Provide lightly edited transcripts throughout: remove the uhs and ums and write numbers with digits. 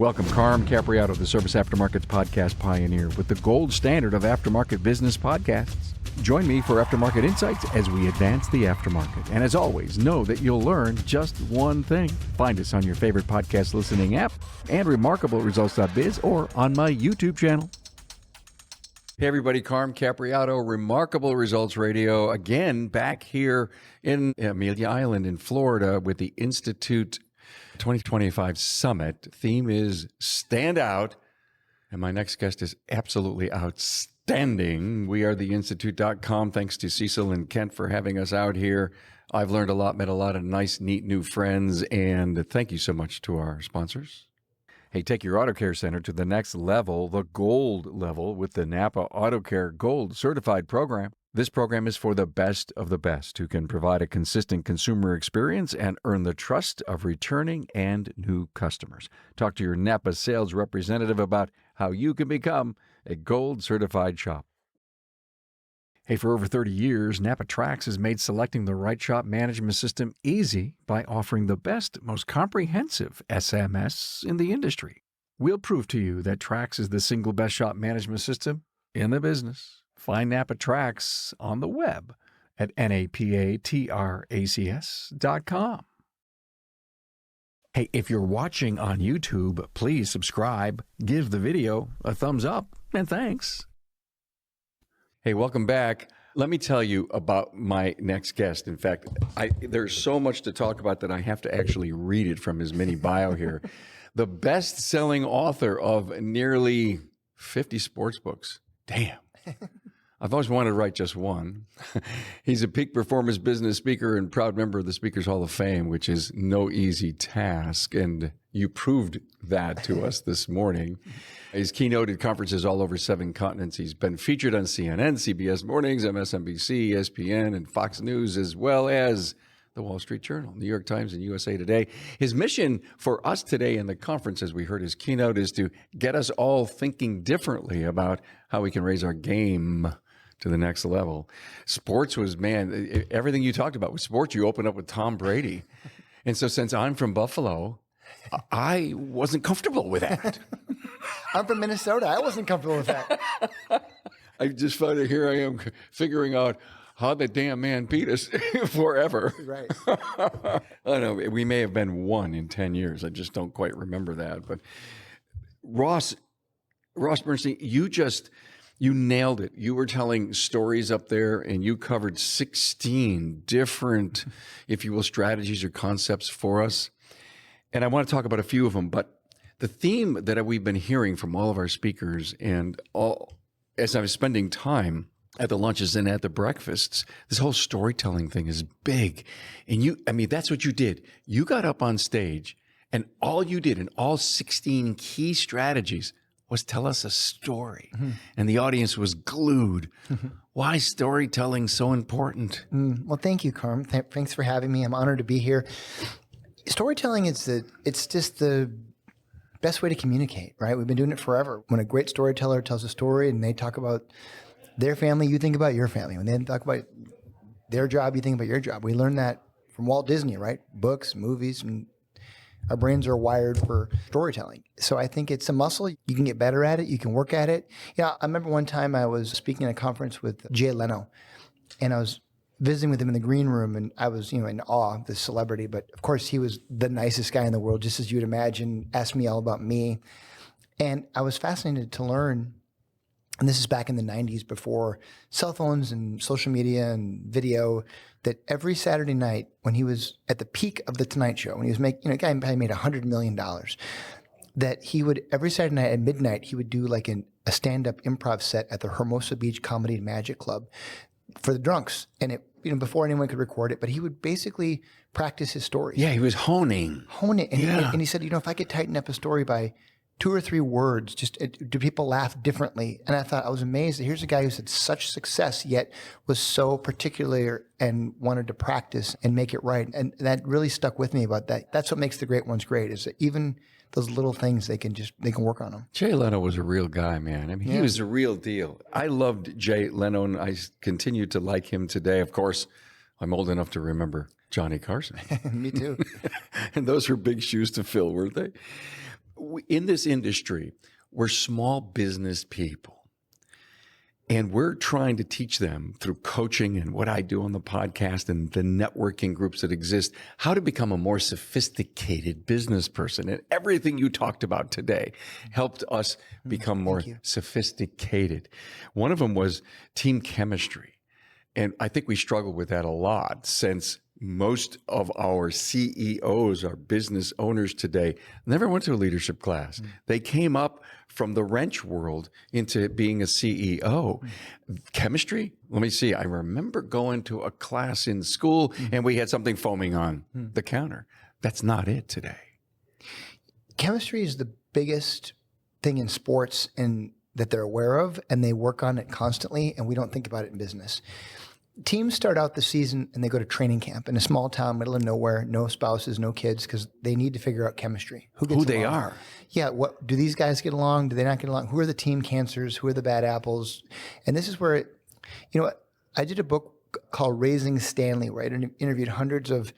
Welcome, Carm Capriato, the Service Aftermarkets podcast pioneer with the gold standard of aftermarket business podcasts. Join me for Aftermarket Insights as we advance the aftermarket. And as always, know that you'll learn just one thing. Find us on your favorite podcast listening app and remarkableresults.biz or on my YouTube channel. Hey everybody, Carm Capriato, Remarkable Results Radio, again back here in Amelia Island in Florida with the Institute 2025 Summit. Theme is Stand Out, and my next guest is absolutely outstanding. We are theinstitute.com. Thanks to Cecil and Kent for having us out here. I've learned a lot, met a lot of nice, neat new friends, and thank you so much to our sponsors. Hey, take your auto care center to the next level, the gold level, with the Napa Auto Care Gold Certified Program. This program is for the best of the best who can provide a consistent consumer experience and earn the trust of returning and new customers. Talk to your Napa sales representative about how you can become a gold certified shop. Hey, for over 30 years, Napa Trax has made selecting the right shop management system easy by offering the best, most comprehensive SMS in the industry. We'll prove to you that Trax is the single best shop management system in the business. Find Napa Trax on the web at napatracs.com. Hey, if you're watching on YouTube, please subscribe, give the video a thumbs up, and thanks. Hey, welcome back. Let me tell you about my next guest. In fact, there's so much to talk about that I have to actually read it from his mini bio here. The best-selling author of nearly 50 sports books. Damn. I've always wanted to write just one. He's a peak performance business speaker and proud member of the Speakers Hall of Fame, which is no easy task. And you proved that to us this morning. He's keynoted conferences all over 7 continents. He's been featured on CNN, CBS Mornings, MSNBC, ESPN, and Fox News, as well as the Wall Street Journal, New York Times, and USA Today. His mission for us today in the conference, as we heard his keynote, is to get us all thinking differently about how we can raise our game to the next level. Sports was, man, everything you talked about with sports, you opened up with Tom Brady. And so since I'm from Buffalo, I wasn't comfortable with that. I'm from Minnesota. I wasn't comfortable with that. I just found it, here I am figuring out how the damn man beat us forever. Right. I don't know. We may have been 1 in 10 years. I just don't quite remember that. But Ross Bernstein, you nailed it. You were telling stories up there, and you covered 16 different, if you will, strategies or concepts for us. And I want to talk about a few of them. But the theme that we've been hearing from all of our speakers, and all as I was spending time at the lunches and at the breakfasts, this whole storytelling thing is big. And that's what you did. You got up on stage, and all you did in all 16 key strategies was tell us a story. Mm-hmm. And the audience was glued. Mm-hmm. Why is storytelling so important? Well, thank you, Carm. Thanks for having me. I'm honored to be here. Storytelling it's just the best way to communicate, right? We've been doing it forever. When a great storyteller tells a story and they talk about their family, you think about your family. When they talk about their job, you think about your job. We learned that from Walt Disney, right? Books, movies, and our brains are wired for storytelling. So I think it's a muscle. You can get better at it. You can work at it. I remember one time I was speaking at a conference with Leno, and I was visiting with him in the green room, and I was, in awe of this celebrity. But of course, he was the nicest guy in the world, just as you'd imagine, asked me all about me. And I was fascinated to learn, and this is back in the 90s before cell phones and social media and video, that every Saturday night when he was at the peak of the Tonight Show, when he was making, a guy probably made $100 million, that he would, every Saturday night at midnight, he would do like a stand-up improv set at the Hermosa Beach Comedy and Magic Club for the drunks. And it, before anyone could record it, but he would basically practice his stories. Yeah, he was honing. And, and he said, if I could tighten up a story by 2 or 3 words, do people laugh differently? And I was amazed that here's a guy who's had such success, yet was so particular and wanted to practice and make it right. And that really stuck with me about that. That's what makes the great ones great, is that even those little things, they can work on them. Jay Leno was a real guy, man. I mean, he was the real deal. I loved Jay Leno, and I continue to like him today. Of course, I'm old enough to remember Johnny Carson. Me too. And those were big shoes to fill, weren't they? in this industry, we're small business people. And we're trying to teach them through coaching and what I do on the podcast and the networking groups that exist, how to become a more sophisticated business person. And everything you talked about today helped us become more sophisticated. One of them was team chemistry. And I think we struggle with that a lot since most of our CEOs, our business owners today, never went to a leadership class. They came up from the wrench world into being a CEO. Chemistry? Let me see. I remember going to a class in school and we had something foaming on the counter. That's not it today. Chemistry is the biggest thing in sports and that they're aware of, and they work on it constantly, and we don't think about it in business. Teams start out the season and they go to training camp in a small town, middle of nowhere, no spouses, no kids, because they need to figure out chemistry. Who they are. Yeah. What do these guys get along? Do they not get along? Who are the team cancers? Who are the bad apples? And this is where, I did a book called Raising Stanley, where I interviewed hundreds of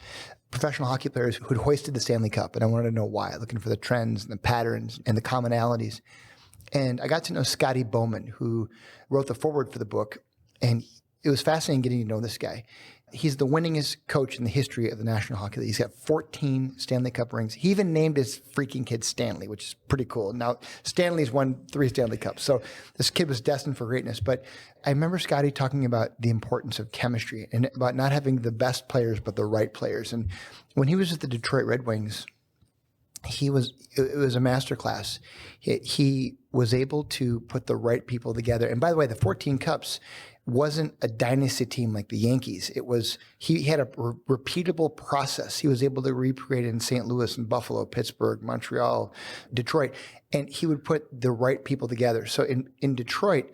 professional hockey players who'd hoisted the Stanley Cup. And I wanted to know why, looking for the trends and the patterns and the commonalities. And I got to know Scotty Bowman, who wrote the foreword for the book. And it was fascinating getting to know this guy. He's the winningest coach in the history of the National Hockey League. He's got 14 Stanley Cup rings. He even named his freaking kid Stanley, which is pretty cool. Now, Stanley's won 3 Stanley Cups. So this kid was destined for greatness. But I remember Scotty talking about the importance of chemistry and about not having the best players, but the right players. And when he was at the Detroit Red Wings, it was a masterclass. He was able to put the right people together. And by the way, the 14 Cups wasn't a dynasty team like the Yankees. It was, he had a repeatable process. He was able to recreate it in St. Louis and Buffalo, Pittsburgh, Montreal, Detroit, and he would put the right people together. So in Detroit,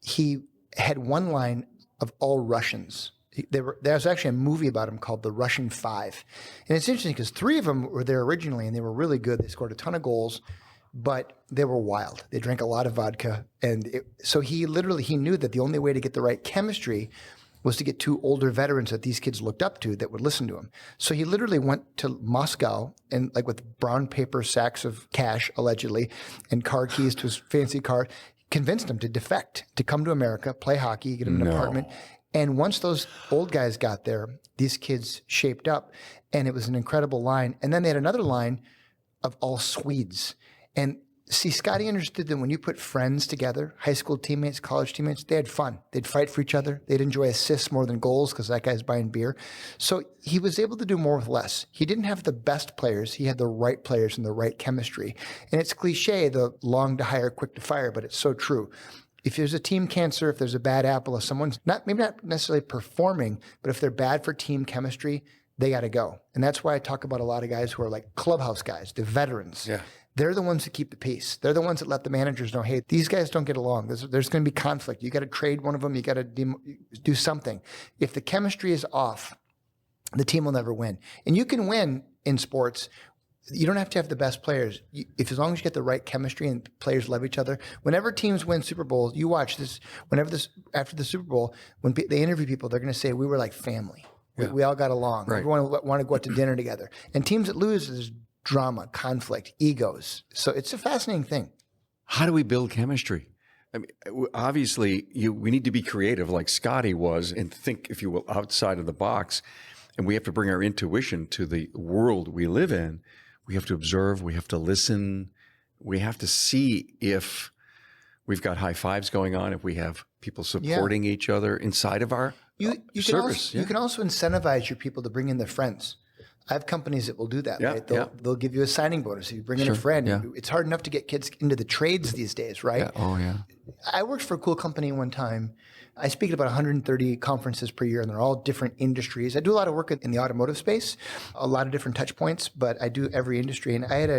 he had one line of all Russians. There was actually a movie about him called The Russian Five. And it's interesting because 3 of them were there originally and they were really good. They scored a ton of goals, but they were wild. They drank a lot of vodka. And so he knew that the only way to get the right chemistry was to get 2 older veterans that these kids looked up to that would listen to him. So he literally went to Moscow and with brown paper sacks of cash, allegedly, and car keys to his fancy car, convinced them to defect, to come to America, play hockey, get him an apartment. And once those old guys got there, these kids shaped up, and it was an incredible line. And then they had another line of all Swedes. And see, Scotty understood that when you put friends together, high school teammates, college teammates, they had fun. They'd fight for each other. They'd enjoy assists more than goals because that guy's buying beer. So he was able to do more with less. He didn't have the best players. He had the right players and the right chemistry. And it's cliche, the long to hire, quick to fire, but it's so true. If there's a team cancer, if there's a bad apple, if someone's maybe not necessarily performing, but if they're bad for team chemistry, they got to go. And that's why I talk about a lot of guys who are like clubhouse guys, the veterans. Yeah. They're the ones that keep the peace. They're the ones that let the managers know, hey, these guys don't get along. There's going to be conflict. You got to trade one of them. You got to do something. If the chemistry is off, the team will never win. And you can win in sports. You don't have to have the best players. As long as you get the right chemistry and players love each other. Whenever teams win Super Bowls, you watch this. After the Super Bowl, when they interview people, they're going to say we were like family. Yeah. We all got along. Right. Everyone want to go out to dinner together. And teams that lose, there's drama, conflict, egos. So it's a fascinating thing. How do we build chemistry? I mean, obviously, we need to be creative, like Scotty was, and think, if you will, outside of the box. And we have to bring our intuition to the world we live in. We have to observe, we have to listen, we have to see if we've got high fives going on, if we have people supporting each other inside of our service. You can also incentivize your people to bring in their friends. I have companies that will do that, right? They'll give you a signing bonus if you bring in a friend. Yeah. It's hard enough to get kids into the trades these days, right? Yeah. Oh, yeah. I worked for a cool company one time. I speak at about 130 conferences per year, and they're all different industries. I do a lot of work in the automotive space, a lot of different touch points, but I do every industry. And I had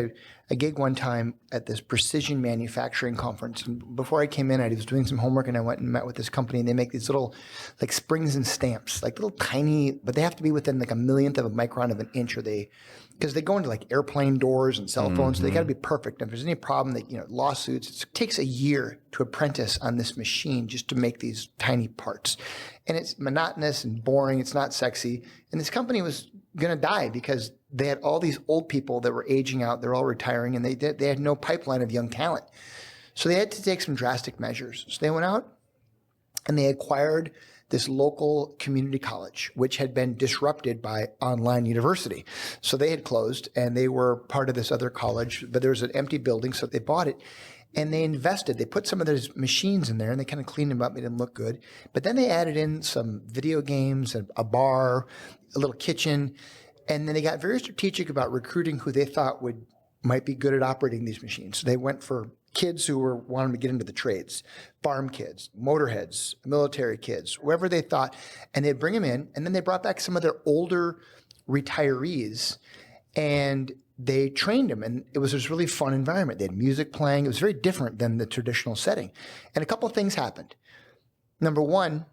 a gig one time at this precision manufacturing conference. And before I came in, I was doing some homework, and I went and met with this company, and they make these little like springs and stamps, like little tiny, but they have to be within like a millionth of a micron of an inch, or they because they go into like airplane doors and cell phones. So they got to be perfect. If there's any problem, lawsuits, it takes a year to apprentice on this machine just to make these tiny parts. And it's monotonous and boring. It's not sexy. And this company was going to die because they had all these old people that were aging out. They're all retiring, and they had no pipeline of young talent. So they had to take some drastic measures. So they went out and they acquired this local community college, which had been disrupted by online university. So they had closed, and they were part of this other college, but there was an empty building, so they bought it. And they invested. They put some of those machines in there, and they kind of cleaned them up, made them look good. But then they added in some video games, a bar, a little kitchen. And then they got very strategic about recruiting who they thought might be good at operating these machines. So they went for kids who were wanting to get into the trades, farm kids, motorheads, military kids, whoever they thought, and they'd bring them in, and then they brought back some of their older retirees, and they trained them, and it was this really fun environment. They had music playing. It was very different than the traditional setting. And a couple of things happened. Number one,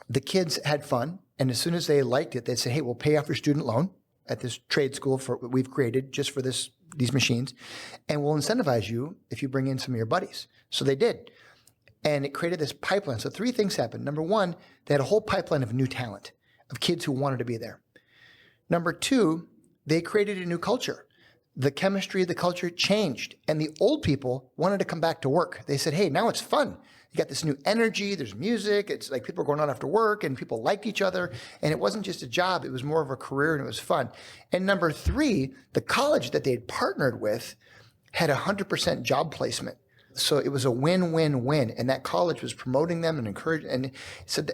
the kids had fun, and as soon as they liked it, they'd say, hey, we'll pay off your student loan at this trade school we've created just for these machines, and we'll incentivize you if you bring in some of your buddies. So they did. And it created this pipeline. So 3 things happened. Number one, they had a whole pipeline of new talent, of kids who wanted to be there. Number 2, they created a new culture. The chemistry of the culture changed, and the old people wanted to come back to work. They said, hey, now it's fun. You got this new energy, there's music, it's like people are going out after work, and people liked each other, and it wasn't just a job, it was more of a career, and it was fun. And number 3, the college that they had partnered with had 100% job placement. So it was a win-win-win, and that college was promoting them and encouraging. And so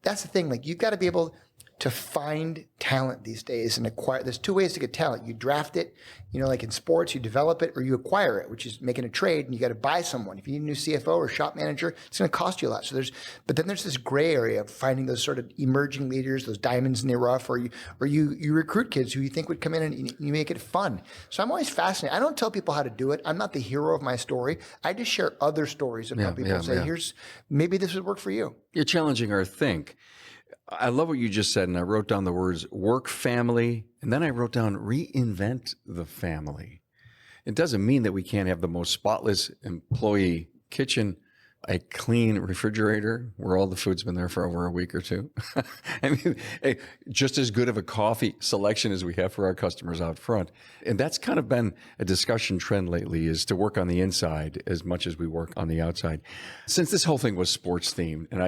that's the thing, like you've got to be able to find talent these days and acquire. There's 2 ways to get talent. You draft it, like in sports, you develop it, or you acquire it, which is making a trade, and you got to buy someone. If you need a new CFO or shop manager, it's going to cost you a lot. But then there's this gray area of finding those sort of emerging leaders, those diamonds in the rough, or you recruit kids who you think would come in and you make it fun. So I'm always fascinated. I don't tell people how to do it. I'm not the hero of my story. I just share other stories about people and say, maybe this would work for you. You're challenging our think. I love what you just said, and I wrote down the words work, family, and then I wrote down reinvent the family. It doesn't mean that we can't have the most spotless employee kitchen, a clean refrigerator where all the food's been there for over a week or 2. I mean, just as good of a coffee selection as we have for our customers out front. And that's kind of been a discussion trend lately, is to work on the inside as much as we work on the outside. Since this whole thing was sports themed, and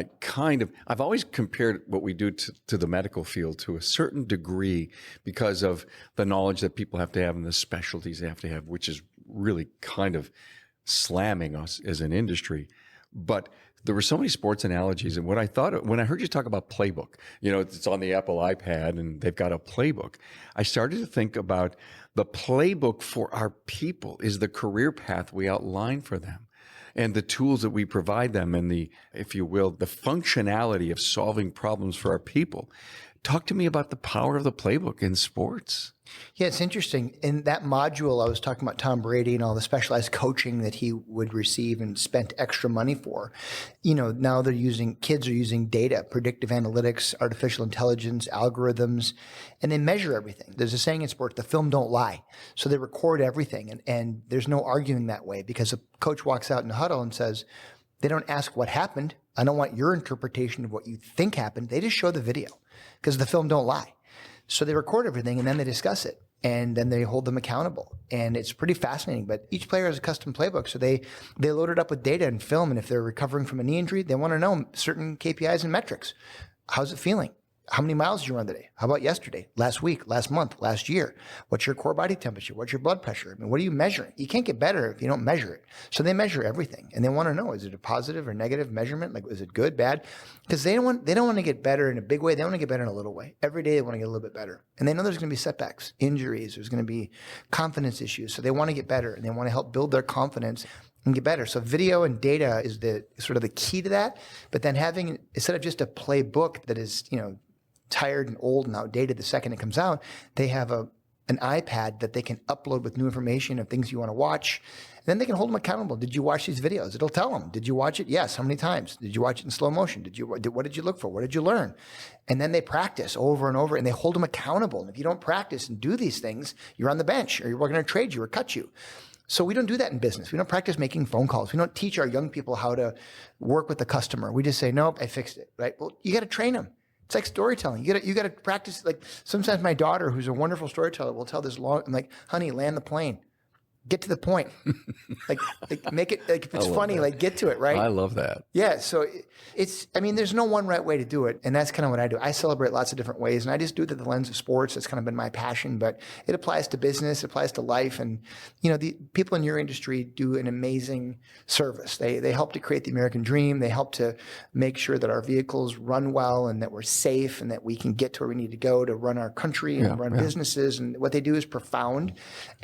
I've always compared what we do to the medical field to a certain degree because of the knowledge that people have to have and the specialties they have to have, which is really kind of slamming us as an industry. But there were so many sports analogies. And what I thought, when I heard you talk about Playbook, it's on the Apple iPad and they've got a playbook. I started to think about the playbook for our people is the career path we outline for them and the tools that we provide them and the functionality of solving problems for our people. Talk to me about the power of the playbook in sports. Yeah, it's interesting. In that module, I was talking about Tom Brady and all the specialized coaching that he would receive and spent extra money for. Now kids are using data, predictive analytics, artificial intelligence, algorithms, and they measure everything. There's a saying in sports, the film don't lie. So they record everything, and there's no arguing that way because a coach walks out in the huddle and says, they don't ask what happened. I don't want your interpretation of what you think happened. They just show the video because the film don't lie. So they record everything and then they discuss it and then they hold them accountable. And it's pretty fascinating, but each player has a custom playbook. So they load it up with data and film. And if they're recovering from a knee injury, they want to know certain KPIs and metrics. How's it feeling? How many miles did you run today? How about yesterday, last week, last month, last year? What's your core body temperature? What's your blood pressure? I mean, what are you measuring? You can't get better if you don't measure it. So they measure everything and they want to know, is it a positive or negative measurement? Like, is it good, bad? Because they don't want to get better in a big way. They want to get better in a little way. Every day they want to get a little bit better. And they know there's going to be setbacks, injuries. There's going to be confidence issues. So they want to get better and they want to help build their confidence and get better. So video and data is the sort of the key to that. But then having, instead of just a playbook that is, tired and old and outdated the second it comes out, they have a an iPad that they can upload with new information of things you want to watch. And then they can hold them accountable. Did you watch these videos? It'll tell them. Did you watch it? Yes. How many times? Did you watch it in slow motion? What did you look for? What did you learn? And then they practice over and over, and they hold them accountable. And if you don't practice and do these things, you're on the bench, or we're going to trade you or cut you. So we don't do that in business. We don't practice making phone calls. We don't teach our young people how to work with the customer. We just say, nope, I fixed it, right? Well, you got to train them. It's like storytelling. You got to practice. Like sometimes my daughter, who's a wonderful storyteller, will tell this long. I'm like, honey, land the plane. Get to the point. like make it like if it's funny, that. like get to it, right? I love that. Yeah. So I mean, there's no one right way to do it. And that's kind of what I do. I celebrate lots of different ways, and I just do it through the lens of sports. That's kind of been my passion, but it applies to business, it applies to life. And, the people in your industry do an amazing service. They help to create the American dream. They help to make sure that our vehicles run well and that we're safe and that we can get to where we need to go to run our country and run businesses. And what they do is profound.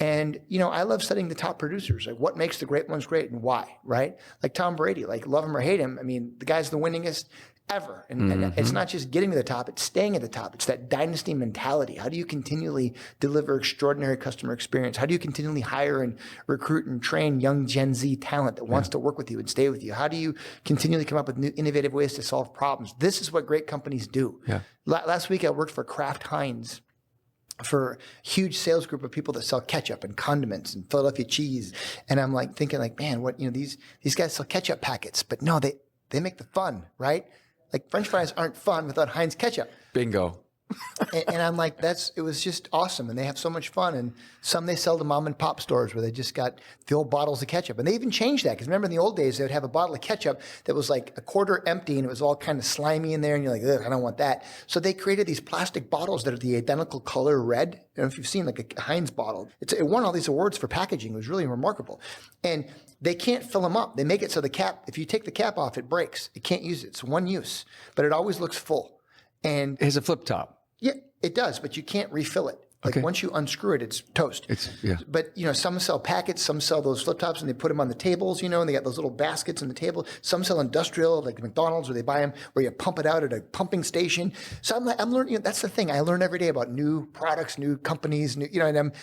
And, I love studying the top producers, like what makes the great ones great and why, right? Like Tom Brady, like love him or hate him. I mean, the guy's the winningest ever. And it's not just getting to the top, it's staying at the top. It's that dynasty mentality. How do you continually deliver extraordinary customer experience? How do you continually hire and recruit and train young Gen Z talent that wants to work with you and stay with you? How do you continually come up with new innovative ways to solve problems? This is what great companies do. Yeah. Last week I worked for Kraft Heinz, for a huge sales group of people that sell ketchup and condiments and Philadelphia cheese. And I'm like thinking like, man, what, these guys sell ketchup packets, but no, they make the fun, right? Like French fries aren't fun without Heinz ketchup. Bingo. and I'm like, it was just awesome. And they have so much fun. And some they sell to mom and pop stores where they just got the old bottles of ketchup. And they even changed that. Because remember in the old days, they would have a bottle of ketchup that was like a quarter empty and it was all kind of slimy in there. And you're like, ugh, I don't want that. So they created these plastic bottles that are the identical color red. I don't know if you've seen like a Heinz bottle. It won all these awards for packaging. It was really remarkable. And they can't fill them up. They make it so the cap, if you take the cap off, it breaks. You can't use it. It's one use. But it always looks full. And it has a flip top. Yeah, it does, but you can't refill it. Like once you unscrew it, it's toast. But some sell packets, some sell those flip tops, and they put them on the tables. And they got those little baskets on the table. Some sell industrial, like McDonald's, where they buy them, where you pump it out at a pumping station. So I'm learning. That's the thing. I learn every day about new products, new companies,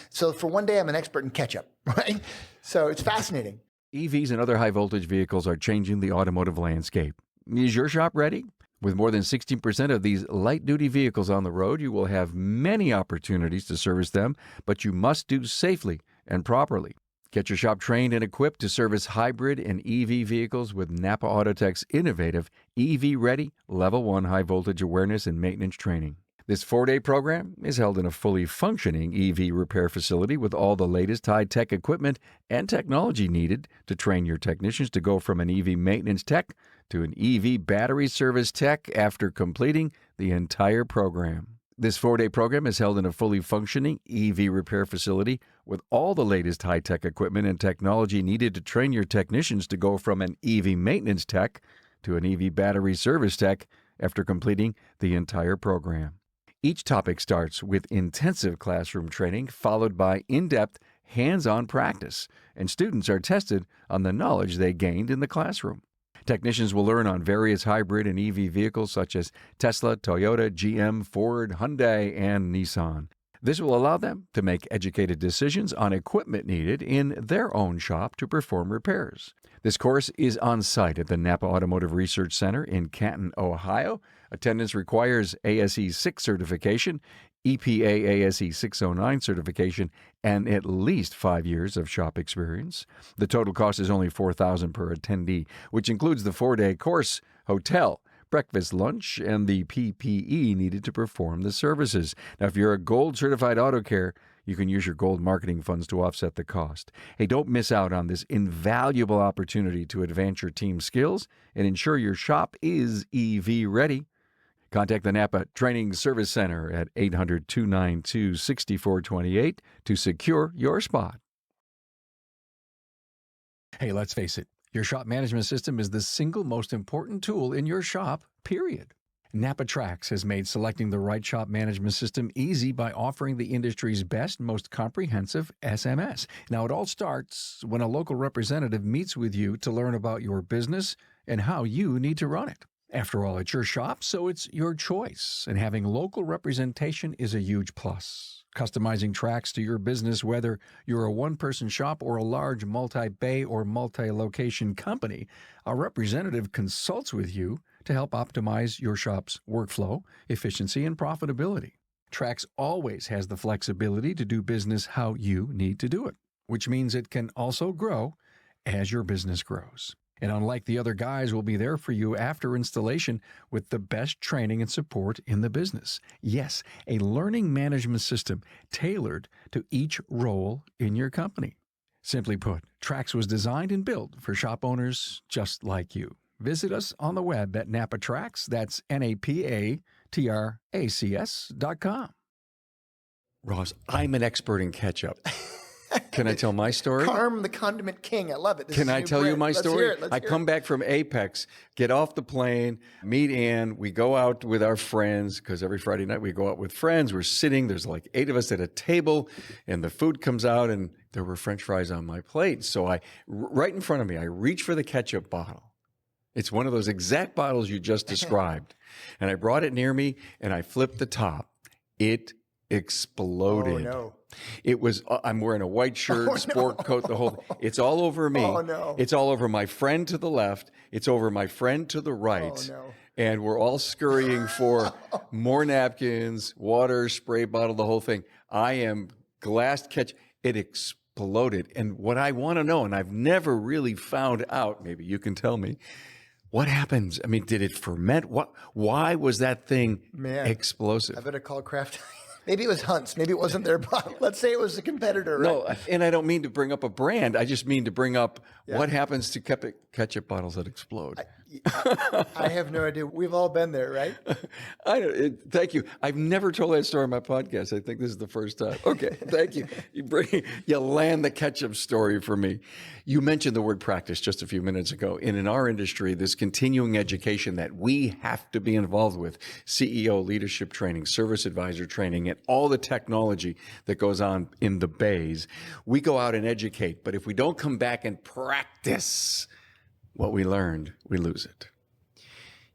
so for one day I'm an expert in ketchup, right? So it's fascinating. EVs and other high voltage vehicles are changing the automotive landscape. Is your shop ready? With more than 16% of these light-duty vehicles on the road, you will have many opportunities to service them, but you must do safely and properly. Get your shop trained and equipped to service hybrid and EV vehicles with Napa Autotech's innovative EV-ready Level 1 high-voltage awareness and maintenance training. This 4-day program is held in a fully functioning EV repair facility with all the latest high-tech equipment and technology needed to train your technicians to go from an EV maintenance tech to an EV battery service tech after completing the entire program. This 4-day program is held in a fully functioning EV repair facility with all the latest high-tech equipment and technology needed to train your technicians to go from an EV maintenance tech to an EV battery service tech after completing the entire program. Each topic starts with intensive classroom training followed by in-depth hands-on practice, and students are tested on the knowledge they gained in the classroom. Technicians will learn on various hybrid and EV vehicles such as Tesla, Toyota, GM, Ford, Hyundai, and Nissan. This will allow them to make educated decisions on equipment needed in their own shop to perform repairs. This course is on site at the Napa Automotive Research Center in Canton, Ohio. Attendance requires ASE 6 certification, EPA ASE 609 certification, and at least 5 years of shop experience. The total cost is only $4,000 per attendee, which includes the 4-day course, hotel, breakfast, lunch, and the PPE needed to perform the services. Now, if you're a Gold Certified Auto Care, you can use your Gold marketing funds to offset the cost. Hey, don't miss out on this invaluable opportunity to advance your team's skills and ensure your shop is EV ready. Contact the Napa Training Service Center at 800-292-6428 to secure your spot. Hey, let's face it. Your shop management system is the single most important tool in your shop, period. Napa Trax has made selecting the right shop management system easy by offering the industry's best, most comprehensive SMS. Now, it all starts when a local representative meets with you to learn about your business and how you need to run it. After all, it's your shop, so it's your choice. And having local representation is a huge plus. Customizing tracks to your business, whether you're a one-person shop or a large multi-bay or multi-location company, a representative consults with you to help optimize your shop's workflow, efficiency, and profitability. Trax always has the flexibility to do business how you need to do it, which means it can also grow as your business grows. And unlike the other guys, we'll be there for you after installation with the best training and support in the business. Yes, a learning management system tailored to each role in your company. Simply put, Trax was designed and built for shop owners just like you. Visit us on the web at NapaTrax, that's NapaTracs.com. Ross, I'm an expert in ketchup. Can I tell my story? Carm, the condiment king. I love it. Can I tell you my story? I come back from Apex, get off the plane, meet Ann. We go out with our friends because every Friday night we go out with friends. We're sitting, there's like 8 of us at a table, and the food comes out, and there were French fries on my plate. So right in front of me, I reach for the ketchup bottle. It's one of those exact bottles you just described. And I brought it near me, and I flipped the top. It exploded. Oh, no. It was, I'm wearing a white shirt, sport coat, the whole, it's all over me. Oh, no. It's all over my friend to the left. It's over my friend to the right. Oh, no. And we're all scurrying for more napkins, water, spray bottle, the whole thing. I am glassed ketchup. It exploded. And what I want to know, and I've never really found out, maybe you can tell me, what happens? I mean, did it ferment? Why was that thing explosive? I better call Kraft. Maybe it was Hunt's. Maybe it wasn't their bottle. Let's say it was a competitor. Right? No, and I don't mean to bring up a brand. I just mean to bring up what happens to ketchup bottles that explode. I have no idea. We've all been there, right? Thank you. I've never told that story on my podcast. I think this is the first time. Okay, thank you. You land the ketchup story for me. You mentioned the word practice just a few minutes ago. And in our industry, this continuing education that we have to be involved with, CEO leadership training, service advisor training, and all the technology that goes on in the bays, we go out and educate. But if we don't come back and practice what we learned, we lose it.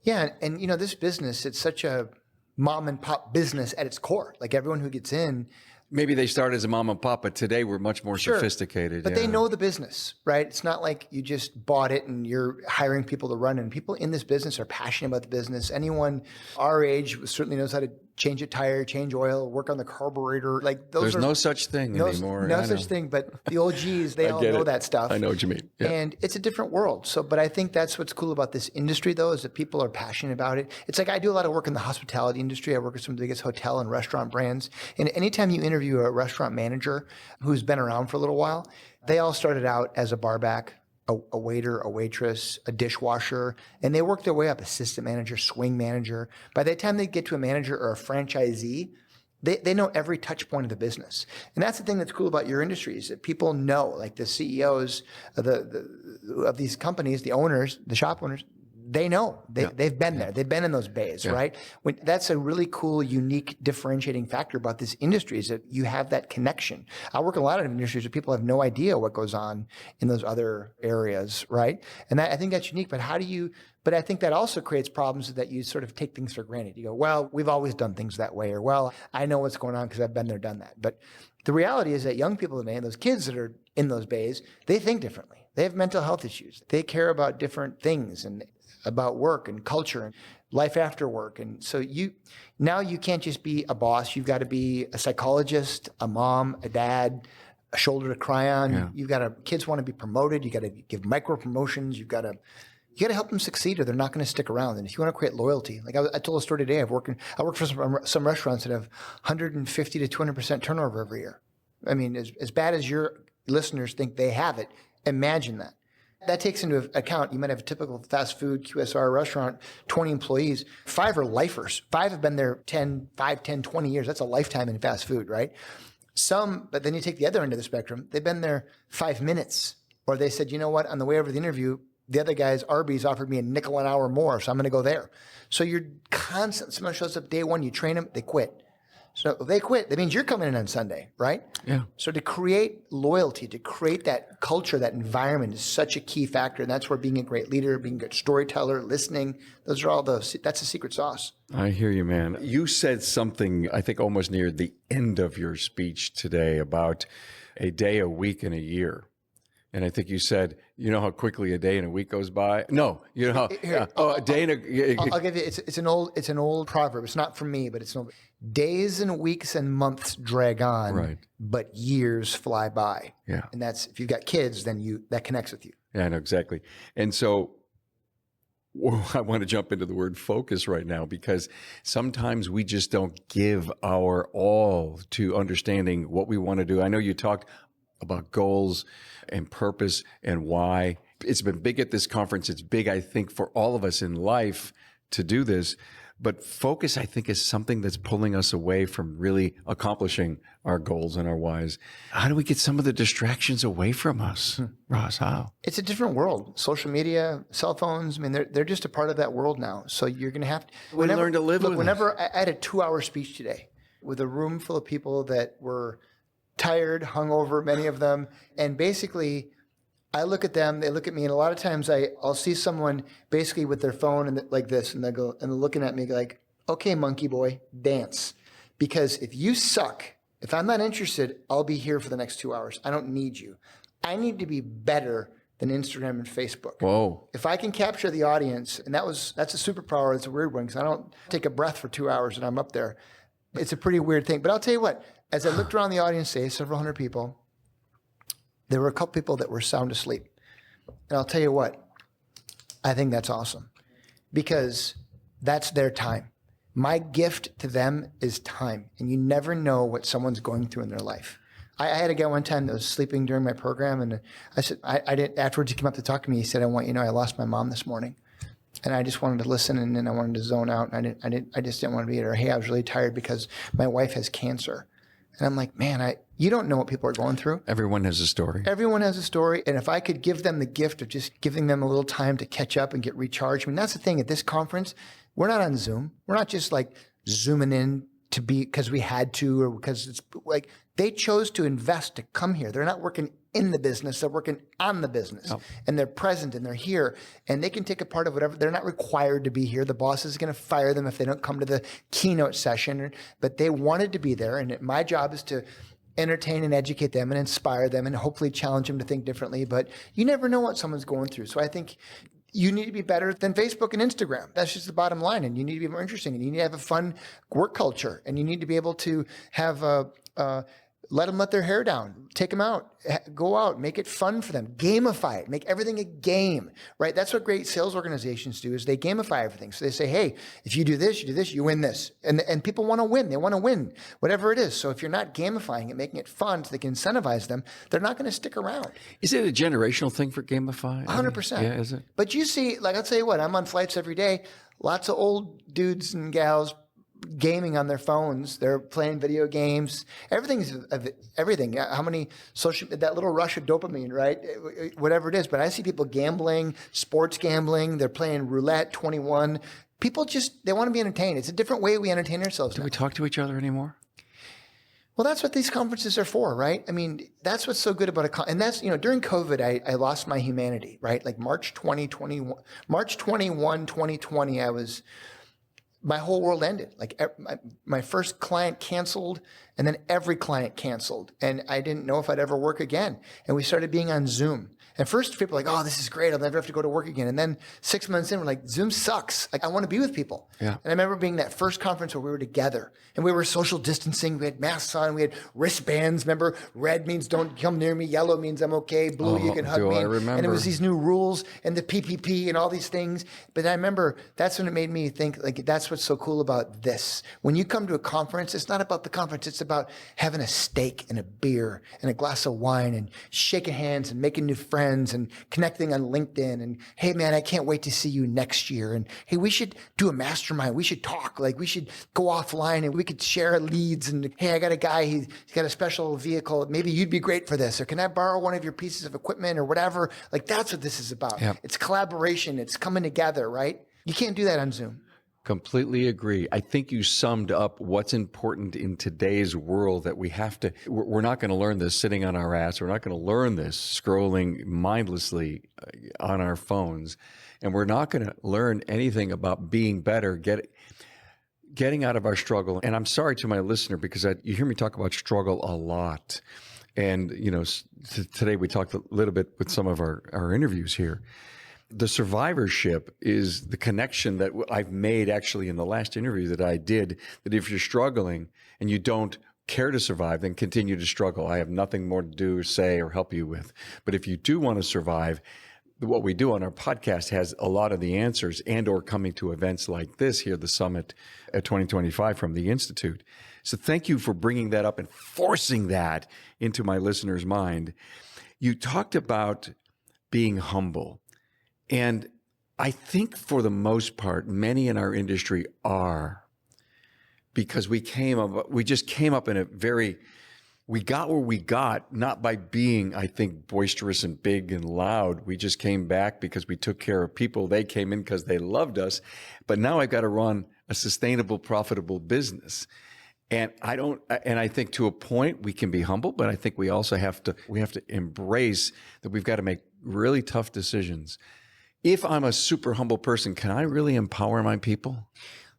Yeah. And, you know, this business, it's such a mom and pop business at its core. Like everyone who gets in. Maybe they started as a mom and pop, but today we're much more sophisticated. But they know the business, right? It's not like you just bought it and you're hiring people to run it. And people in this business are passionate about the business. Anyone our age certainly knows how to change a tire, change oil, work on the carburetor. Like there's no such thing anymore. No such thing. But the OGs, they all know that stuff. I know what you mean. Yeah. And it's a different world. But I think that's what's cool about this industry, though, is that people are passionate about it. It's like I do a lot of work in the hospitality industry. I work with some of the biggest hotel and restaurant brands. And anytime you interview a restaurant manager who's been around for a little while, they all started out as a barback, a waiter, a waitress, a dishwasher, and they work their way up, assistant manager, swing manager. By the time they get to a manager or a franchisee, they know every touch point of the business. And that's the thing that's cool about your industry is that people know, like the CEOs of these companies, the owners, the shop owners, they know. They've been there. They've been in those bays, right? That's a really cool, unique, differentiating factor about this industry is that you have that connection. I work in a lot of industries where people have no idea what goes on in those other areas, right? And I think that's unique. But I think that also creates problems that you sort of take things for granted. You go, well, we've always done things that way, or well, I know what's going on because I've been there, done that. But the reality is that young people today, those kids that are in those bays, they think differently. They have mental health issues. They care about different things and about work and culture and life after work. And so you can't just be a boss. You've got to be a psychologist, a mom, a dad, a shoulder to cry on. Yeah. Kids want to be promoted. You got to give micro promotions. You got to help them succeed or they're not going to stick around. And if you want to create loyalty, like I told a story today, I work for some restaurants that have 150 to 200% turnover every year. I mean, as bad as your listeners think they have it, imagine that. That takes into account, you might have a typical fast food QSR restaurant, 20 employees, 5 are lifers. 5 have been there 10, 20 years. That's a lifetime in fast food, right? But then you take the other end of the spectrum. They've been there 5 minutes, or they said, you know what, on the way over to the interview, the other guys, Arby's, offered me $0.05 an hour more, so I'm going to go there. So you're constant. Someone shows up day one, you train them, they quit. So if they quit, that means you're coming in on Sunday, right? Yeah. So to create loyalty, to create that culture, that environment is such a key factor. And that's where being a great leader, being a good storyteller, listening, those are all that's the secret sauce. I hear you, man. You said something, I think almost near the end of your speech today about a day, a week, and a year. And I think you said, you know how quickly a day and a week goes by? No, you know how a day and a... I'll give you, it's an old proverb. It's not from me, but it's days and weeks and months drag on, Right. but years fly by. Yeah. And that's, if you've got kids, then that connects with you. Yeah, I know exactly. And so I want to jump into the word focus right now, because sometimes we just don't give our all to understanding what we want to do. I know you talked about goals and purpose and why. It's been big at this conference. It's big, I think, for all of us in life to do this. But focus, I think, is something that's pulling us away from really accomplishing our goals and our whys. How do we get some of the distractions away from us, Ross? How? It's a different world. Social media, cell phones, I mean, they're just a part of that world now. So you're going to have to... We learn to live with it. Whenever I had a 2-hour speech today with a room full of people that were tired, hungover, many of them. And basically, I look at them, they look at me, and a lot of times I'll see someone basically with their phone and like this, and they're looking at me like, okay, monkey boy, dance. Because if you suck, if I'm not interested, I'll be here for the next 2 hours. I don't need you. I need to be better than Instagram and Facebook. Whoa. If I can capture the audience, and that's a superpower, it's a weird one, because I don't take a breath for 2 hours and I'm up there. It's a pretty weird thing. But I'll tell you what, as I looked around the audience today, several hundred people, there were a couple people that were sound asleep. And I'll tell you what, I think that's awesome, because that's their time. My gift to them is time. And you never know what someone's going through in their life. I had a guy one time that was sleeping during my program, and I said, I didn't, afterwards he came up to talk to me. He said, I want you to know I lost my mom this morning. And I just wanted to listen, and then I wanted to zone out. And I just didn't want to be there. Hey, I was really tired because my wife has cancer. And I'm like, man, you don't know what people are going through. Everyone has a story. Everyone has a story. And if I could give them the gift of just giving them a little time to catch up and get recharged. I mean, that's the thing at this conference. We're not on Zoom. We're not just like zooming in to be because we had to, or because it's like they chose to invest to come here. They're not working in the business. They're working on the business. Oh. And they're present and they're here, and they can take a part of whatever. They're not required to be here. The boss is going to fire them if they don't come to the keynote session, but they wanted to be there. And my job is to entertain and educate them and inspire them and hopefully challenge them to think differently. But you never know what someone's going through. So I think you need to be better than Facebook and Instagram. That's just the bottom line. And you need to be more interesting, and you need to have a fun work culture, and you need to be able to have let them let their hair down, take them out, go out, make it fun for them, gamify it, make everything a game, right? That's what great sales organizations do, is they gamify everything. So they say, hey, if you do this, you win this. And people want to win. They want to win, whatever it is. So if you're not gamifying it, making it fun so they can incentivize them, they're not going to stick around. Is it a generational thing for gamify? 100%. Yeah, is it? But you see, like, I'll tell you what, I'm on flights every day. Lots of old dudes and gals gaming on their phones. They're playing video games. Everything's everything. How many that little rush of dopamine, right? Whatever it is. But I see people gambling, sports gambling. They're playing roulette, 21. People they want to be entertained. It's a different way we entertain ourselves. Do we talk to each other anymore? Well, that's what these conferences are for, right? I mean, that's what's so good about and that's, during COVID, I lost my humanity, right? Like March 21, 2020, my whole world ended. Like my first client canceled, and then every client canceled. And I didn't know if I'd ever work again. And we started being on Zoom. And first people were like, oh, this is great. I'll never have to go to work again. And then 6 months in, we're like, Zoom sucks. Like, I want to be with people. Yeah. And I remember being that first conference where we were together and we were social distancing. We had masks on. We had wristbands. Remember, red means don't come near me. Yellow means I'm okay. Blue, you can hug me. I remember. And it was these new rules and the PPP and all these things. But I remember that's when it made me think, like, that's what's so cool about this. When you come to a conference, it's not about the conference. It's about having a steak and a beer and a glass of wine and shaking hands and making new friends and connecting on LinkedIn, and hey man, I can't wait to see you next year, and hey, we should do a mastermind, we should talk, like we should go offline and we could share leads, and hey, I got a guy, he's got a special vehicle, maybe you'd be great for this, or can I borrow one of your pieces of equipment or whatever. Like, that's what this is about. Yep. It's collaboration, it's coming together, right? You can't do that on Zoom. Completely agree. I think you summed up what's important in today's world that we're not going to learn this sitting on our ass. We're not going to learn this scrolling mindlessly on our phones. And we're not going to learn anything about being better, getting out of our struggle. And I'm sorry to my listener because you hear me talk about struggle a lot. And, today we talked a little bit with some of our interviews here. The survivorship is the connection that I've made actually in the last interview that I did, that if you're struggling and you don't care to survive, then continue to struggle. I have nothing more to do, say, or help you with. But if you do want to survive, what we do on our podcast has a lot of the answers, and or coming to events like this here, the Summit at 2025 from the Institute. So thank you for bringing that up and forcing that into my listener's mind. You talked about being humble. And I think for the most part, many in our industry are, because we just came up in we got where we got, not by being, I think, boisterous and big and loud. We just came back because we took care of people. They came in because they loved us. But now I've got to run a sustainable, profitable business. And I think to a point we can be humble, but I think we also have to embrace that we've got to make really tough decisions. If I'm a super humble person, can I really empower my people?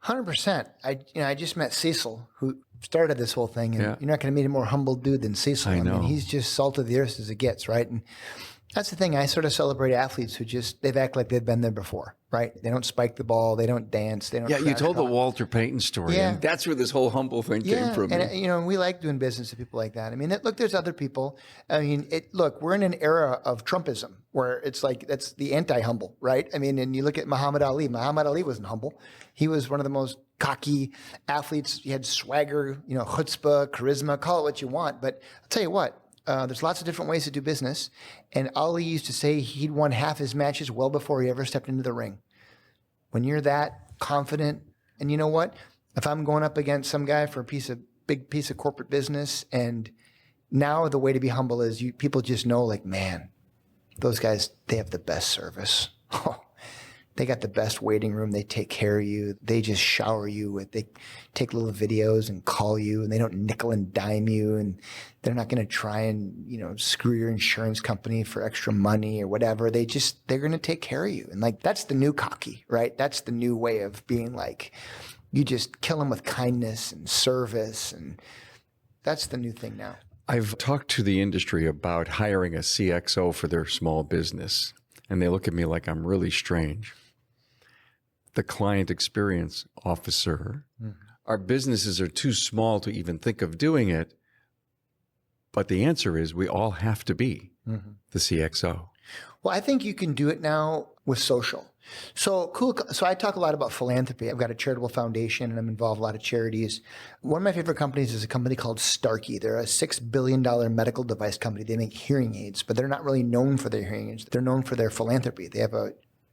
100%. I just met Cecil, who started this whole thing, and you're not going to meet a more humble dude than Cecil. I know. mean, he's just salt of the earth as it gets, right? And that's the thing. I sort of celebrate athletes who they've act like they've been there before, right? They don't spike the ball. They don't dance. They don't. Yeah, you told the Walter Payton story, and that's where this whole humble thing came from. And we like doing business with people like that. I mean, look, there's other people. I mean, look, we're in an era of Trumpism where it's like that's the anti-humble, right? I mean, and you look at Muhammad Ali. Muhammad Ali wasn't humble. He was one of the most cocky athletes. He had swagger, chutzpah, charisma, call it what you want. But I'll tell you what. There's lots of different ways to do business. And Ali used to say he'd won half his matches well before he ever stepped into the ring. When you're that confident, and you know what? If I'm going up against some guy for a big piece of corporate business, and now the way to be humble is people just know, like, man, those guys, they have the best service. They got the best waiting room. They take care of you. They just shower you they take little videos and call you, and they don't nickel and dime you, and they're not going to try and, screw your insurance company for extra money or whatever. They're going to take care of you. And like, that's the new cocky, right? That's the new way of being like, you just kill them with kindness and service. And that's the new thing now. I've talked to the industry about hiring a CXO for their small business, and they look at me like I'm really strange. The client experience officer. Mm-hmm. Our businesses are too small to even think of doing it. But the answer is we all have to be the CXO. Well, I think you can do it now with social. So cool. So I talk a lot about philanthropy. I've got a charitable foundation and I'm involved in a lot of charities. One of my favorite companies is a company called Starkey. They're a $6 billion medical device company. They make hearing aids, but they're not really known for their hearing aids. They're known for their philanthropy. They have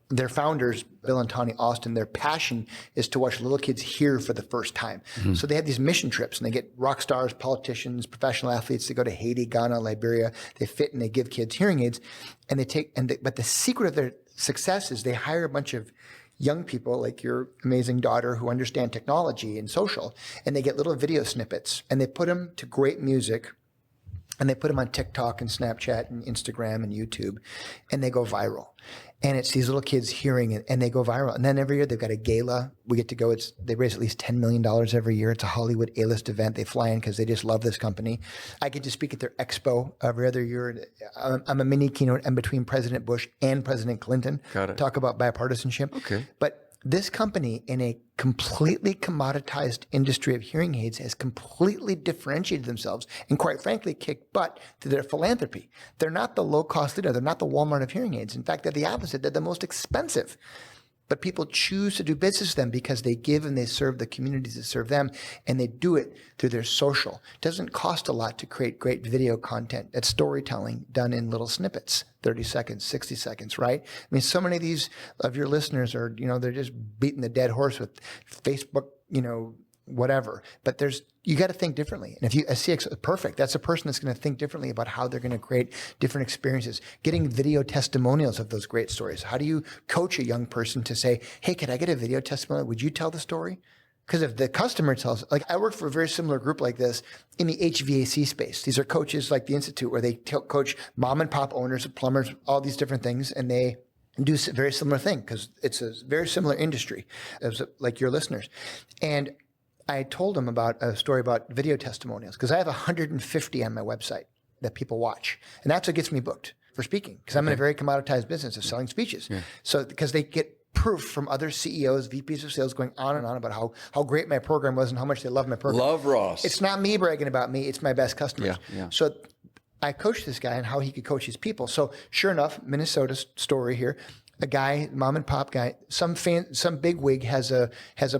their founders, Bill and Tawny Austin, their passion is to watch little kids hear for the first time. Mm-hmm. So they have these mission trips and they get rock stars, politicians, professional athletes to go to Haiti, Ghana, Liberia. They fit and they give kids hearing aids, and but the secret of their success is they hire a bunch of young people like your amazing daughter who understand technology and social, and they get little video snippets and they put them to great music. And they put them on TikTok and Snapchat and Instagram and YouTube, and they go viral. And it's these little kids hearing it, and they go viral. And then every year they've got a gala. We get to go. They raise at least $10 million every year. It's a Hollywood A-list event. They fly in because they just love this company. I get to speak at their expo every other year. I'm a mini keynote in between President Bush and President Clinton. Got it. Talk about bipartisanship. Okay. But this company, in a completely commoditized industry of hearing aids, has completely differentiated themselves and, quite frankly, kicked butt to their philanthropy. They're not the low-cost leader. They're not the Walmart of hearing aids. In fact, they're the opposite. They're the most expensive. But people choose to do business with them because they give and they serve the communities that serve them, and they do it through their social. It doesn't cost a lot to create great video content. It's storytelling done in little snippets, 30 seconds, 60 seconds, right? I mean, so many of your listeners are, they're just beating the dead horse with Facebook, whatever. But you got to think differently. And if a CXO, perfect. That's a person that's going to think differently about how they're going to create different experiences. Getting video testimonials of those great stories. How do you coach a young person to say, hey, can I get a video testimonial? Would you tell the story? Because if the customer tells, like I work for a very similar group like this in the HVAC space. These are coaches like the Institute where they coach mom and pop owners, plumbers, all these different things. And they do a very similar thing because it's a very similar industry as like your listeners. And I told them about a story about video testimonials because I have 150 on my website that people watch. And that's what gets me booked for speaking because I'm in a very commoditized business of selling speeches. Yeah. So because they get proof from other CEOs, VPs of sales going on and on about how great my program was and how much they love my program. Love Ross. It's not me bragging about me. It's my best customers. Yeah. So I coached this guy on how he could coach his people. So sure enough, Minnesota story here. A guy, mom and pop guy, some big wig has a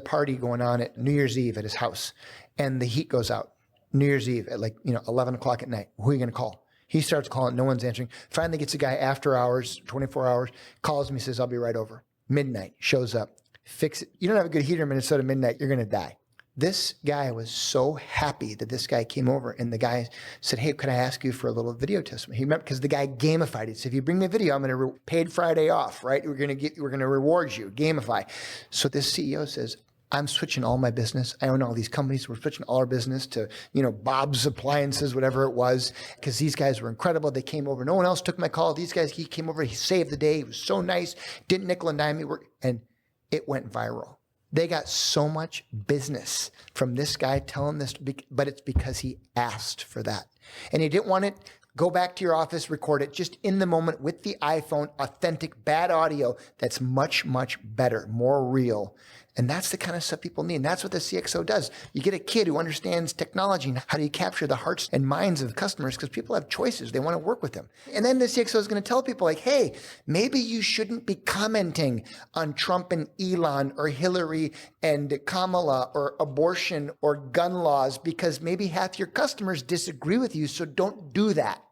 party going on at New Year's Eve at his house, and the heat goes out. New Year's Eve at 11 o'clock at night. Who are you going to call? He starts calling. No one's answering. Finally gets a guy after hours, 24 hours, calls me, says, I'll be right over. Midnight, shows up, fix it. You don't have a good heater in Minnesota midnight, you're going to die. This guy was so happy that this guy came over, and the guy said, hey, can I ask you for a little video testimony? He remembered because the guy gamified it. So if you bring me a video, I'm going to paid Friday off, right? We're going to reward you, gamify. So this CEO says, I'm switching all my business. I own all these companies. We're switching all our business to, Bob's Appliances, whatever it was, because these guys were incredible. They came over. No one else took my call. These guys, he came over. He saved the day. He was so nice. Didn't nickel and dime me. And it went viral. They got so much business from this guy telling this, but it's because he asked for that. And he didn't want it. Go back to your office, record it just in the moment with the iPhone, authentic, bad audio that's much, much better, more real. And that's the kind of stuff people need. And that's what the CXO does. You get a kid who understands technology. And how do you capture the hearts and minds of customers? Because people have choices. They want to work with them. And then the CXO is going to tell people like, hey, maybe you shouldn't be commenting on Trump and Elon or Hillary and Kamala or abortion or gun laws because maybe half your customers disagree with you. So don't do that.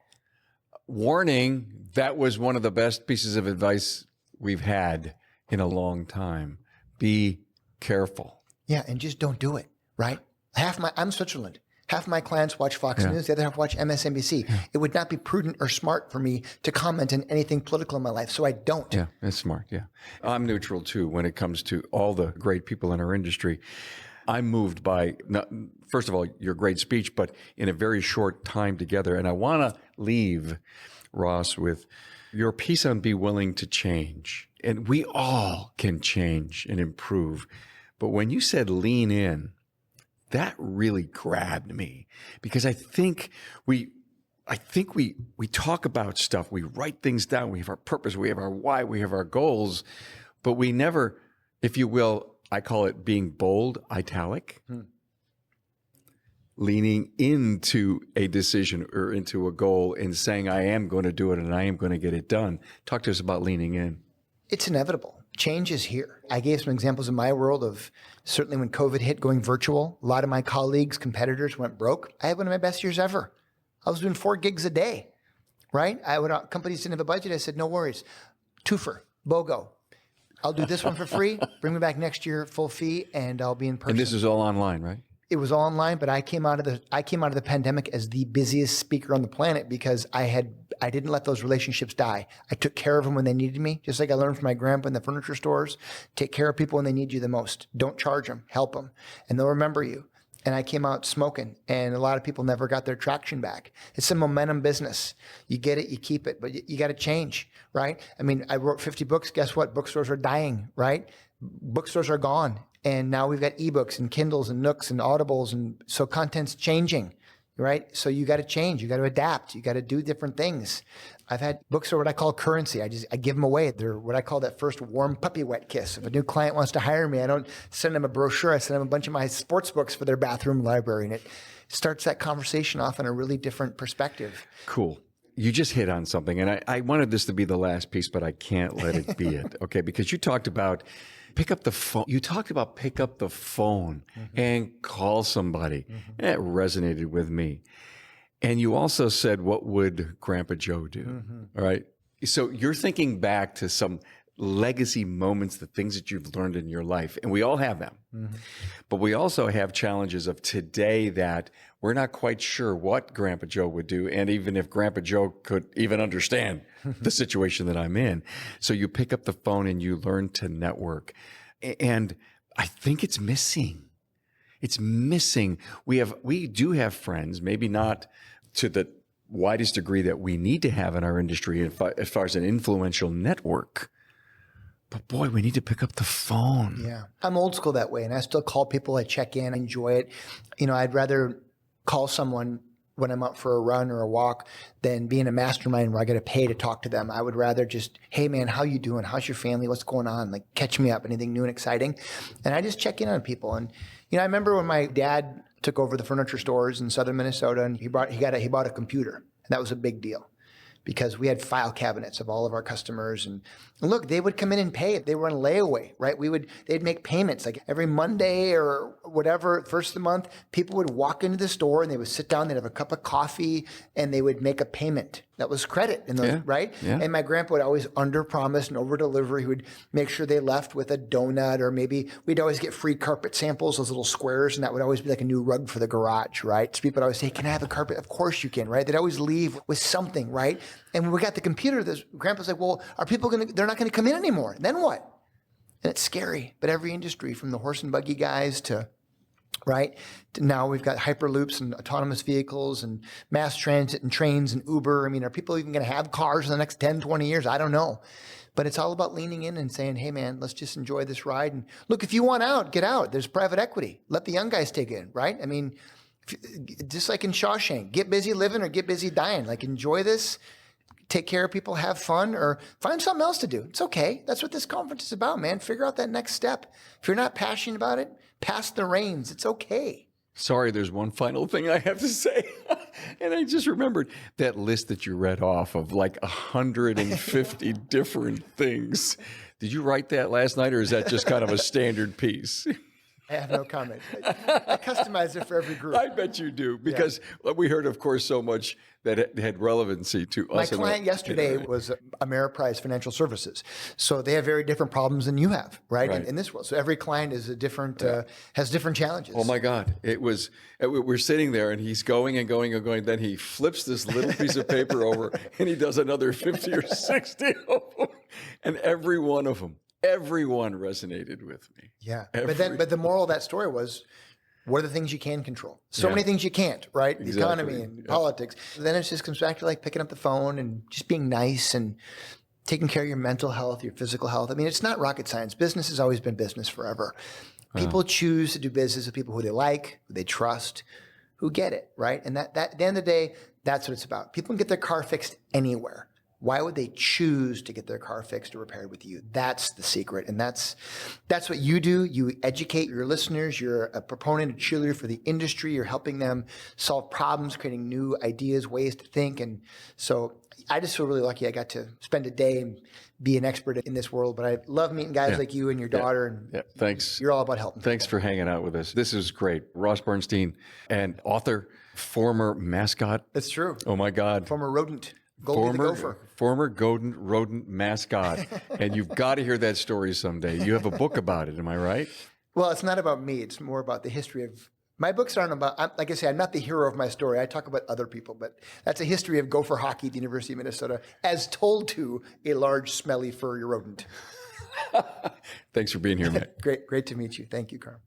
Warning, that was one of the best pieces of advice we've had in a long time. Be careful. Yeah, and just don't do it, right? I'm Switzerland. Half my clients watch Fox News, the other half watch MSNBC. Yeah. It would not be prudent or smart for me to comment on anything political in my life, so I don't. Yeah, that's smart, yeah. I'm neutral too when it comes to all the great people in our industry. I'm moved by, first of all, your great speech, but in a very short time together. And I want to leave, Ross, with your piece on be willing to change. And we all can change and improve. But when you said lean in, that really grabbed me because I think we talk about stuff. We write things down. We have our purpose. We have our why. We have our goals, but we never, if you will, I call it being bold, italic, leaning into a decision or into a goal and saying, I am going to do it and I am going to get it done. Talk to us about leaning in. It's inevitable. Change is here. I gave some examples in my world of certainly when COVID hit going virtual, a lot of my colleagues, competitors went broke. I had one of my best years ever. I was doing 4 gigs a day, right? Companies didn't have a budget. I said, no worries. Twofer, BOGO. I'll do this one for free. Bring me back next year, full fee, and I'll be in person. And this is all online, right? It was all online, but I came out of the pandemic as the busiest speaker on the planet because I didn't let those relationships die. I took care of them when they needed me, just like I learned from my grandpa in the furniture stores. Take care of people when they need you the most. Don't charge them, help them, and they'll remember you. And I came out smoking, and a lot of people never got their traction back. It's a momentum business. You get it, you keep it, but you got to change, right? I mean, I wrote 50 books. Guess what? Bookstores are dying, right? Bookstores are gone. And now we've got ebooks and Kindles and Nooks and Audibles. And so content's changing, right? So you got to change. You got to adapt. You got to do different things. I've had books are what I call currency. I give them away. They're what I call that first warm puppy wet kiss. If a new client wants to hire me, I don't send them a brochure. I send them a bunch of my sports books for their bathroom library. And it starts that conversation off in a really different perspective. Cool. You just hit on something. And I wanted this to be the last piece, but I can't let it be it. Okay. Because you talked about pick up the phone. You talked about pick up the phone and call somebody. And that resonated with me. And you also said, what would Grandpa Joe do? All right. So you're thinking back to some legacy moments, the things that you've learned in your life. And we all have them. Mm-hmm. But we also have challenges of today that we're not quite sure what Grandpa Joe would do. And even if Grandpa Joe could even understand the situation that I'm in. So you pick up the phone and you learn to network. And I think it's missing. It's missing. We do have friends, maybe not to the widest degree that we need to have in our industry as far as an influential network. But boy, we need to pick up the phone. Yeah. I'm old school that way, and I still call people. I check in, I enjoy it. I'd rather call someone when I'm out for a run or a walk than be in a mastermind where I got to pay to talk to them. I would rather just, hey man, how you doing? How's your family? What's going on? Like, catch me up, anything new and exciting. And I just check in on people. And, I remember when my dad took over the furniture stores in southern Minnesota, and he bought a computer. And that was a big deal, because we had file cabinets of all of our customers. And look, they would come in and pay. They were on layaway, right? They'd make payments like every Monday or whatever, first of the month. People would walk into the store and they would sit down, they'd have a cup of coffee, and they would make a payment. That was credit in those, right? Yeah. And my grandpa would always under-promise and over-deliver. He would make sure they left with a donut, or maybe we'd always get free carpet samples, those little squares, and that would always be like a new rug for the garage, right? So people would always say, can I have a carpet? Of course you can, right? They'd always leave with something, right? And when we got the computer, grandpa's like, well, are people they're not gonna come in anymore. Then what? And it's scary. But every industry, from the horse and buggy guys to now we've got hyperloops and autonomous vehicles and mass transit and trains and Uber. I mean, are people even going to have cars in the next 10, 20 years? I don't know. But it's all about leaning in and saying, hey man, let's just enjoy this ride. And look, if you want out, get out. There's private equity. Let the young guys take it, right? I mean, just like in Shawshank, get busy living or get busy dying. Like, enjoy this. Take care of people, have fun, or find something else to do. It's okay. That's what this conference is about, man. Figure out that next step. If you're not passionate about it, pass the reins. It's okay. Sorry, there's one final thing I have to say. And I just remembered that list that you read off of like 150 different things. Did you write that last night, or is that just kind of a standard piece? I have no comment. I customize it for every group. I bet you do, because we heard, of course, so much that it had relevancy to us. My client yesterday was Ameriprise Financial Services. So they have very different problems than you have, right? In this world. So every client is a different, has different challenges. Oh my God. We're sitting there and he's going and going and going. Then he flips this little piece of paper over and he does another 50 or 60 of them. And every one of them, everyone resonated with me. Yeah. But the moral of that story was, what are the things you can control? So many things you can't, right? The economy and politics. Then it just comes back to like picking up the phone and just being nice and taking care of your mental health, your physical health. I mean, it's not rocket science. Business has always been business forever. People choose to do business with people who they like, who they trust, who get it, right? And that at the end of the day, that's what it's about. People can get their car fixed anywhere. Why would they choose to get their car fixed or repaired with you? That's the secret. And that's what you do. You educate your listeners. You're a proponent, a cheerleader for the industry. You're helping them solve problems, creating new ideas, ways to think. And so I just feel really lucky I got to spend a day and be an expert in this world. But I love meeting guys like you and your daughter. And thanks. You're all about helping. Thanks for hanging out with us. This is great. Ross Bernstein, an author, former mascot. That's true. Oh my God. Former rodent. Goldie the Gopher. Former rodent mascot. And you've got to hear that story someday. You have a book about it, am I right? Well, it's not about me. It's more about the history of, my books aren't about, like I say, I'm not the hero of my story. I talk about other people, but that's a history of gopher hockey at the University of Minnesota, as told to a large, smelly, furry rodent. Thanks for being here, Matt. Great to meet you. Thank you, Carl.